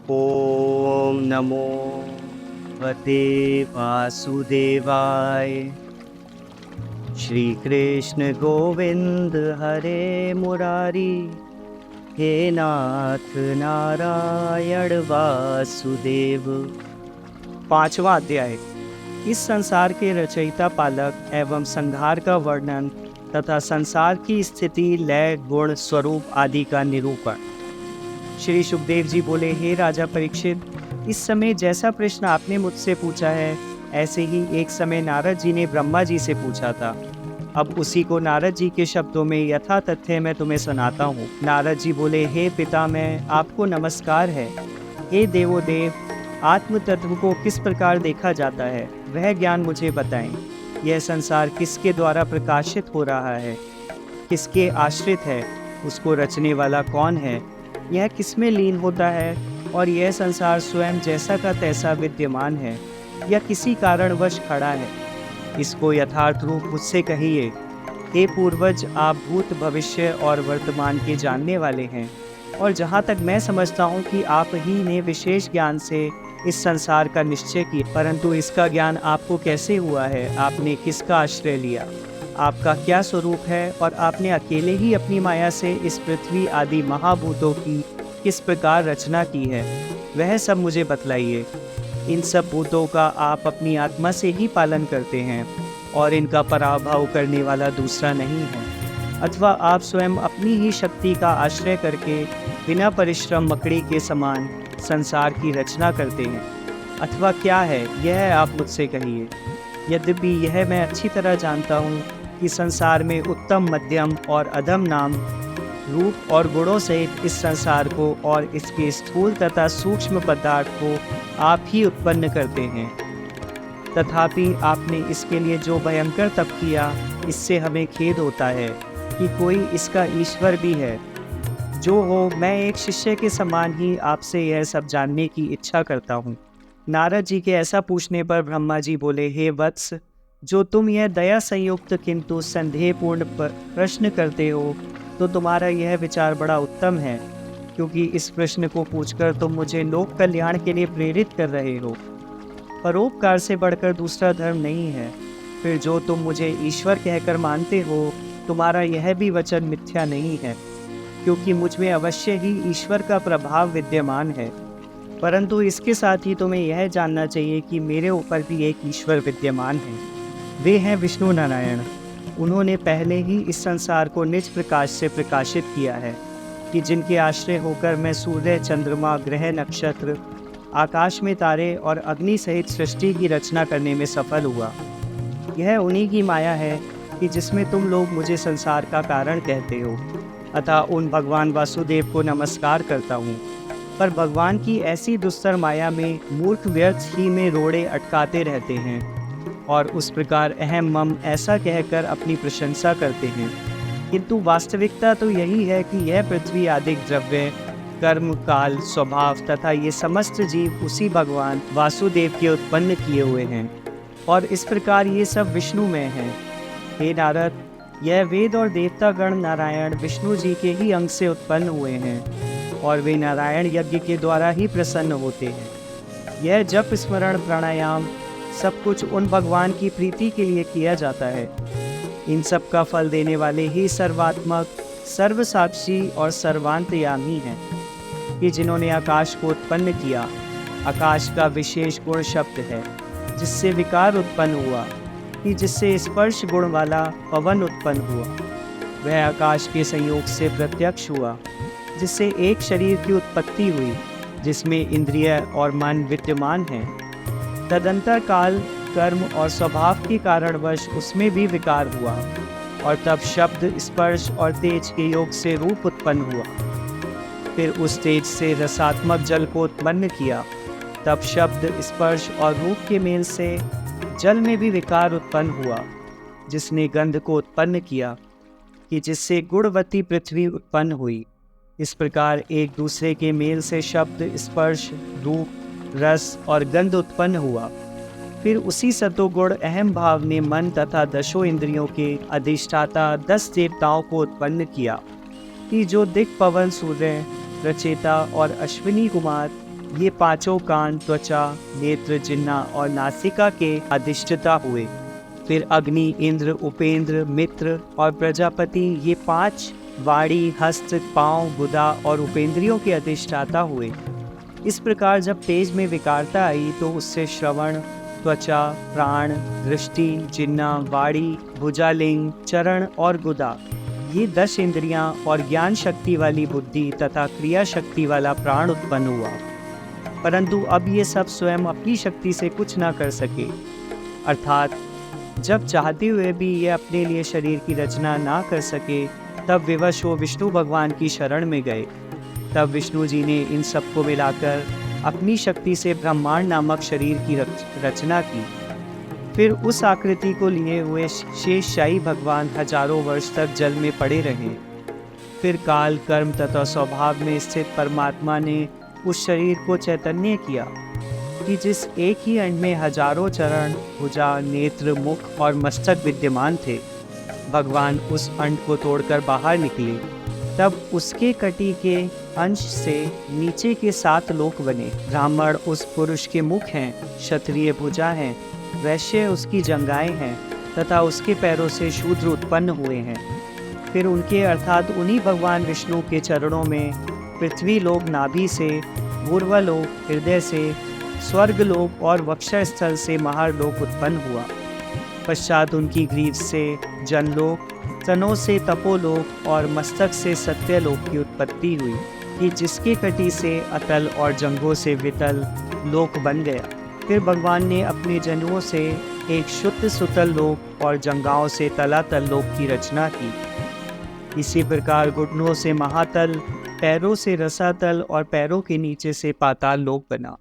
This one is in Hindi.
ॐ नमो भगवते वासुदेवाय। श्रीकृष्ण गोविंद हरे मुरारी, हे नाथ नारायण वासुदेव। पांचवा अध्याय। इस संसार के रचयिता, पालक एवं संहार का वर्णन तथा संसार की स्थिति, लय, गुण, स्वरूप आदि का निरूपण। श्री सुखदेव जी बोले, हे राजा परीक्षित, इस समय जैसा प्रश्न आपने मुझसे पूछा है, ऐसे ही एक समय नारद जी ने ब्रह्मा जी से पूछा था। अब उसी को नारद जी के शब्दों में यथा तथ्य मैं तुम्हें सुनाता हूँ। नारद जी बोले, हे पितामह, आपको नमस्कार है। हे देवोदेव, आत्म तत्व को किस प्रकार देखा जाता है, वह ज्ञान मुझे बताएं। यह संसार किसके द्वारा प्रकाशित हो रहा है, किसके आश्रित है, उसको रचने वाला कौन है, यह किसमें लीन होता है, और यह संसार स्वयं जैसा का तैसा विद्यमान है या किसी कारणवश खड़ा है। इसको यथार्थ रूप मुझसे कहिए। हे पूर्वज, आप भूत, भविष्य और वर्तमान के जानने वाले हैं, और जहाँ तक मैं समझता हूँ कि आप ही ने विशेष ज्ञान से इस संसार का निश्चय किया। परंतु इसका ज्ञान आपको कैसे हुआ है, आपने किसका आश्रय लिया, आपका क्या स्वरूप है, और आपने अकेले ही अपनी माया से इस पृथ्वी आदि महाभूतों की किस प्रकार रचना की है, वह सब मुझे बतलाइए। इन सब भूतों का आप अपनी आत्मा से ही पालन करते हैं, और इनका पराभव करने वाला दूसरा नहीं है, अथवा आप स्वयं अपनी ही शक्ति का आश्रय करके बिना परिश्रम मकड़ी के समान संसार की रचना करते हैं, अथवा क्या है, यह आप मुझसे कहिए। यद्यपि यह मैं अच्छी तरह जानता हूँ कि संसार में उत्तम, मध्यम और अधम नाम, रूप और गुणों सहित इस संसार को और इसके स्थूल तथा सूक्ष्म पदार्थ को आप ही उत्पन्न करते हैं। तथापि आपने इसके लिए जो भयंकर तप किया, इससे हमें खेद होता है कि कोई इसका ईश्वर भी है। जो हो, मैं एक शिष्य के समान ही आपसे यह सब जानने की इच्छा करता हूँ। नारद जी के ऐसा पूछने पर ब्रह्मा जी बोले, हे वत्स, जो तुम यह दया संयुक्त किंतु संदेहपूर्ण प्रश्न करते हो, तो तुम्हारा यह विचार बड़ा उत्तम है, क्योंकि इस प्रश्न को पूछकर तुम मुझे लोक कल्याण के लिए प्रेरित कर रहे हो। परोपकार से बढ़कर दूसरा धर्म नहीं है। फिर जो तुम मुझे ईश्वर कहकर मानते हो, तुम्हारा यह भी वचन मिथ्या नहीं है, क्योंकि मुझ में अवश्य ही ईश्वर का प्रभाव विद्यमान है। परंतु इसके साथ ही तुम्हें यह जानना चाहिए कि मेरे ऊपर भी एक ईश्वर विद्यमान है। वे हैं विष्णु नारायण। उन्होंने पहले ही इस संसार को निज प्रकाश से प्रकाशित किया है, कि जिनके आश्रय होकर मैं सूर्य, चंद्रमा, ग्रह, नक्षत्र, आकाश में तारे और अग्नि सहित सृष्टि की रचना करने में सफल हुआ। यह उन्हीं की माया है कि जिसमें तुम लोग मुझे संसार का कारण कहते हो। अतः उन भगवान वासुदेव को नमस्कार करता हूँ। पर भगवान की ऐसी दुस्तर माया में मूर्ख व्यर्थ ही में रोड़े अटकाते रहते हैं, और उस प्रकार अहम मम ऐसा कहकर अपनी प्रशंसा करते हैं। किंतु वास्तविकता तो यही है कि यह पृथ्वी आदि द्रव्य, कर्म, काल, स्वभाव तथा ये समस्त जीव उसी भगवान वासुदेव के उत्पन्न किए हुए हैं, और इस प्रकार ये सब विष्णु में हैं। हे नारद, यह वेद और देवतागण नारायण विष्णु जी के ही अंग से उत्पन्न हुए हैं, और वे नारायण यज्ञ के द्वारा ही प्रसन्न होते हैं। यह जप, स्मरण, प्राणायाम सब कुछ उन भगवान की प्रीति के लिए किया जाता है। इन सब का फल देने वाले ही सर्वात्मक, सर्वसाक्षी और सर्वांतयामी हैं, कि जिन्होंने आकाश को उत्पन्न किया। आकाश का विशेष गुण शब्द है, जिससे विकार उत्पन्न हुआ, कि जिससे स्पर्श गुण वाला पवन उत्पन्न हुआ। वह आकाश के संयोग से प्रत्यक्ष हुआ, जिससे एक शरीर की उत्पत्ति हुई, जिसमें इंद्रिय और मन विद्यमान हैं। तदंतर काल, कर्म और स्वभाव के कारणवश उसमें भी विकार हुआ, और तब शब्द, स्पर्श और तेज के योग से रूप उत्पन्न हुआ। फिर उस तेज से रसात्मक जल को उत्पन्न किया। तब शब्द, स्पर्श और रूप के मेल से जल में भी विकार उत्पन्न हुआ, जिसने गंध को उत्पन्न किया, कि जिससे गुणवती पृथ्वी उत्पन्न हुई। इस प्रकार एक दूसरे के मेल से शब्द, स्पर्श, रूप, रस और गंध उत्पन्न हुआ। फिर उसी सतोगुण अहम भाव ने मन तथा दशों इंद्रियों के अधिष्ठाता 10 देवताओं को उत्पन्न किया, कि जो दिक्, पवन, सूर्य, रचेता और अश्विनी कुमार ये पांचों कान, त्वचा, नेत्र, जिह्वा और नासिका के अधिष्ठता हुए। फिर अग्नि, इंद्र, उपेंद्र, मित्र और प्रजापति, ये 5 वाणी, हस्त, पांव, गुदा और उपेंद्रियों के अधिष्ठाता हुए। इस प्रकार जब तेज में विकारता आई तो उससे श्रवण, त्वचा, प्राण, दृष्टि, जिह्वा, वाणी, भुजालिंग, चरण और गुदा, ये 10 इंद्रियां और ज्ञान शक्ति वाली बुद्धि तथा क्रिया शक्ति वाला प्राण उत्पन्न हुआ। परंतु अब ये सब स्वयं अपनी शक्ति से कुछ ना कर सके, अर्थात जब चाहते हुए भी ये अपने लिए शरीर की रचना ना कर सके, तब विवश वो विष्णु भगवान की शरण में गए। तब विष्णु जी ने इन सबको मिलाकर अपनी शक्ति से ब्रह्मांड नामक शरीर की रचना की। फिर उस आकृति को लिए हुए शेषशाही भगवान हजारों वर्ष तक जल में पड़े रहे। फिर काल, कर्म तथा स्वभाव में स्थित परमात्मा ने उस शरीर को चैतन्य किया कि जिस एक ही अंड में हजारों चरण, भुजा, नेत्र, मुख और मस्तक विद्यमान थे। भगवान उस अंड को तोड़कर बाहर निकले। तब उसके कटी के अंश से नीचे के 7 लोक बने। ब्राह्मण उस पुरुष के मुख हैं, क्षत्रिय भुजा हैं, वैश्य उसकी जंघाएं हैं तथा उसके पैरों से शूद्र उत्पन्न हुए हैं। फिर उनके अर्थात उन्हीं भगवान विष्णु के चरणों में पृथ्वी लोक नाभि से, पूर्वलोक हृदय से, स्वर्गलोक और वक्षस्थल से महालोक उत्पन्न हुआ। पश्चात उनकी ग्रीव से जनलोक, तनों से तपोलोक और मस्तक से सत्यलोक की उत्पत्ति हुई कि जिसके कटी से अतल और जंघों से वितल लोक बन गया। फिर भगवान ने अपने जनुओं से एक शुद्ध सुतल लोक और जंघाओं से तलातल लोक की रचना की। इसी प्रकार घुटनों से महातल, पैरों से रसातल और पैरों के नीचे से पाताल लोक बना।